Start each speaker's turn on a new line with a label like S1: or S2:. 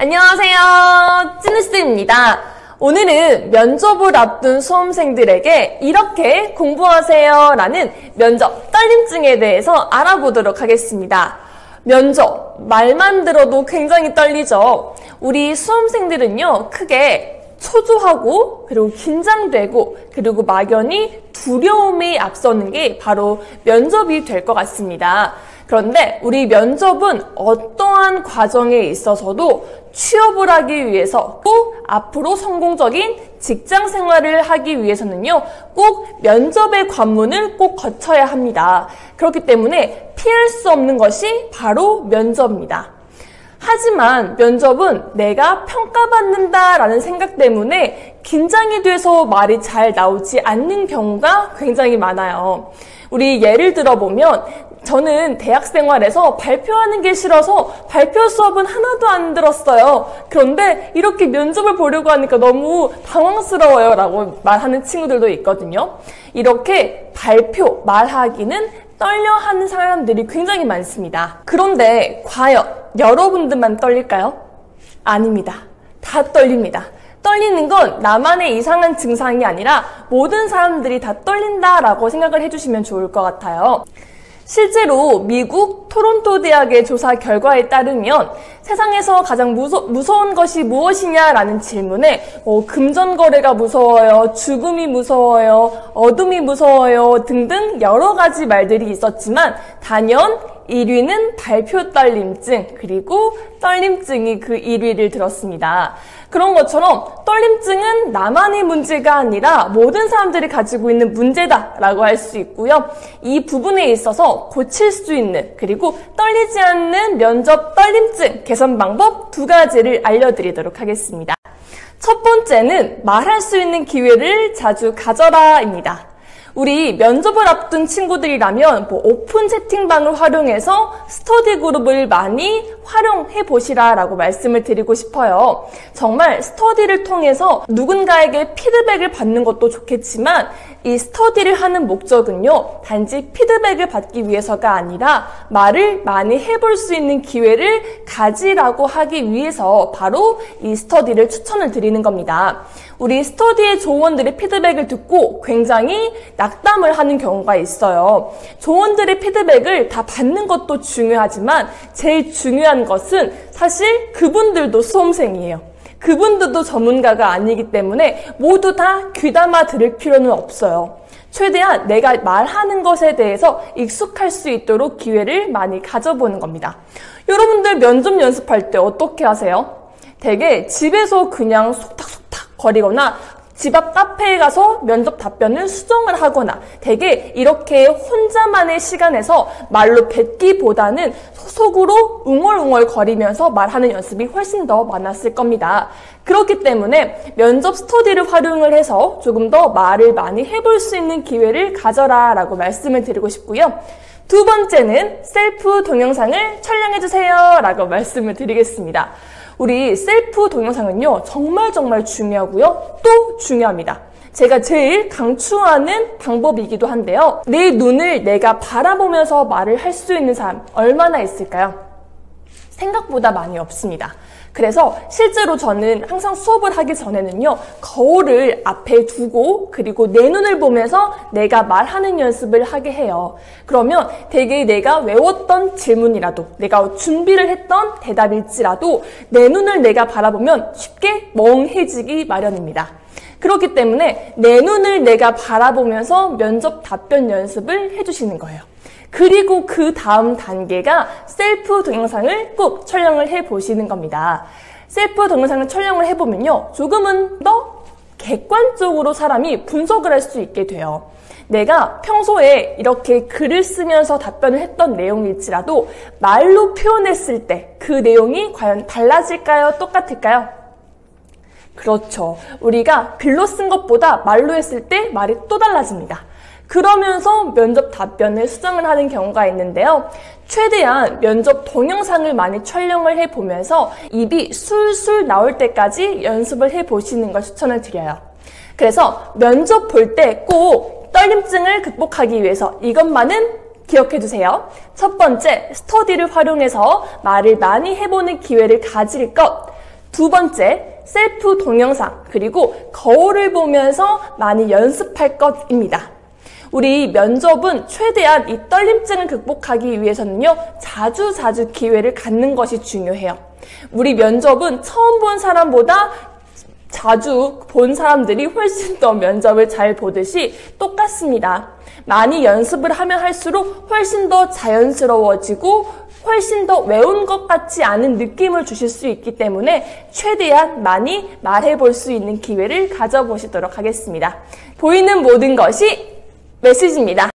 S1: 안녕하세요, 찐우쌤입니다. 오늘은 면접을 앞둔 수험생들에게 이렇게 공부하세요 라는 면접 떨림증에 대해서 알아보도록 하겠습니다. 면접, 말만 들어도 굉장히 떨리죠. 우리 수험생들은요, 크게 초조하고 그리고 긴장되고 그리고 막연히 두려움이 앞서는 게 바로 면접이 될 것 같습니다. 그런데 우리 면접은 어떠한 과정에 있어서도 취업을 하기 위해서 꼭 앞으로 성공적인 직장 생활을 하기 위해서는요, 꼭 면접의 관문을 꼭 거쳐야 합니다. 그렇기 때문에 피할 수 없는 것이 바로 면접입니다. 하지만 면접은 내가 평가받는다라는 생각 때문에 긴장이 돼서 말이 잘 나오지 않는 경우가 굉장히 많아요. 우리 예를 들어보면 저는 대학 생활에서 발표하는 게 싫어서 발표 수업은 하나도 안 들었어요. 그런데 이렇게 면접을 보려고 하니까 너무 당황스러워요 라고 말하는 친구들도 있거든요. 이렇게 발표, 말하기는 떨려하는 사람들이 굉장히 많습니다. 그런데 과연 여러분들만 떨릴까요? 아닙니다. 다 떨립니다. 떨리는 건 나만의 이상한 증상이 아니라 모든 사람들이 다 떨린다라고 생각을 해주시면 좋을 것 같아요. 실제로 미국 토론토 대학의 조사 결과에 따르면 세상에서 가장 무서운 것이 무엇이냐라는 질문에 금전거래가 무서워요, 죽음이 무서워요, 어둠이 무서워요 등등 여러 가지 말들이 있었지만 단연 1위는 발표 떨림증, 그리고 떨림증이 그 1위를 들었습니다. 그런 것처럼 떨림증은 나만의 문제가 아니라 모든 사람들이 가지고 있는 문제다라고 할 수 있고요. 이 부분에 있어서 고칠 수 있는, 그리고 떨리지 않는 면접 떨림증 개선 방법 2가지를 알려드리도록 하겠습니다. 첫 번째는 말할 수 있는 기회를 자주 가져라입니다. 우리 면접을 앞둔 친구들이라면 오픈 채팅방을 활용해서 스터디 그룹을 많이 활용해 보시라라고 말씀을 드리고 싶어요. 정말 스터디를 통해서 누군가에게 피드백을 받는 것도 좋겠지만 이 스터디를 하는 목적은요, 단지 피드백을 받기 위해서가 아니라 말을 많이 해볼 수 있는 기회를 가지라고 하기 위해서 바로 이 스터디를 추천을 드리는 겁니다. 우리 스터디의 조원들의 피드백을 듣고 굉장히 낙담을 하는 경우가 있어요. 조원들의 피드백을 다 받는 것도 중요하지만 제일 중요한 것은 사실 그분들도 수험생이에요. 그분들도 전문가가 아니기 때문에 모두 다 귀담아 들을 필요는 없어요. 최대한 내가 말하는 것에 대해서 익숙할 수 있도록 기회를 많이 가져보는 겁니다. 여러분들 면접 연습할 때 어떻게 하세요? 되게 집에서 그냥 속닥속닥 거리거나 집 앞 카페에 가서 면접 답변을 수정을 하거나 되게 이렇게 혼자만의 시간에서 말로 뱉기보다는 속으로 웅얼웅얼 거리면서 말하는 연습이 훨씬 더 많았을 겁니다. 그렇기 때문에 면접 스터디를 활용을 해서 조금 더 말을 많이 해볼 수 있는 기회를 가져라 라고 말씀을 드리고 싶고요. 2번째는 셀프 동영상을 촬영해주세요 라고 말씀을 드리겠습니다. 우리 셀프 동영상은요, 정말 중요하고요. 또 중요합니다. 제가 제일 강추하는 방법이기도 한데요. 내 눈을 내가 바라보면서 말을 할 수 있는 사람 얼마나 있을까요? 생각보다 많이 없습니다. 그래서 실제로 저는 항상 수업을 하기 전에는요, 거울을 앞에 두고 그리고 내 눈을 보면서 내가 말하는 연습을 하게 해요. 그러면 되게 내가 외웠던 질문이라도, 내가 준비를 했던 대답일지라도 내 눈을 내가 바라보면 쉽게 멍해지기 마련입니다. 그렇기 때문에 내 눈을 내가 바라보면서 면접 답변 연습을 해주시는 거예요. 그리고 그 다음 단계가 셀프 동영상을 꼭 촬영을 해보시는 겁니다. 셀프 동영상을 촬영을 해보면요, 조금은 더 객관적으로 사람이 분석을 할 수 있게 돼요. 내가 평소에 이렇게 글을 쓰면서 답변을 했던 내용일지라도 말로 표현했을 때 그 내용이 과연 달라질까요? 똑같을까요? 그렇죠. 우리가 글로 쓴 것보다 말로 했을 때 말이 또 달라집니다. 그러면서 면접 답변을 수정을 하는 경우가 있는데요. 최대한 면접 동영상을 많이 촬영을 해보면서 입이 술술 나올 때까지 연습을 해보시는 걸 추천을 드려요. 그래서 면접 볼 때 꼭 떨림증을 극복하기 위해서 이것만은 기억해두세요. 첫 번째, 스터디를 활용해서 말을 많이 해보는 기회를 가질 것. 두 번째, 셀프 동영상, 그리고 거울을 보면서 많이 연습할 것입니다. 우리 면접은 최대한 이 떨림증을 극복하기 위해서는요, 자주 기회를 갖는 것이 중요해요. 우리 면접은 처음 본 사람보다 자주 본 사람들이 훨씬 더 면접을 잘 보듯이 똑같습니다. 많이 연습을 하면 할수록 훨씬 더 자연스러워지고 훨씬 더 외운 것 같지 않은 느낌을 주실 수 있기 때문에 최대한 많이 말해볼 수 있는 기회를 가져보시도록 하겠습니다. 보이는 모든 것이 메시지입니다.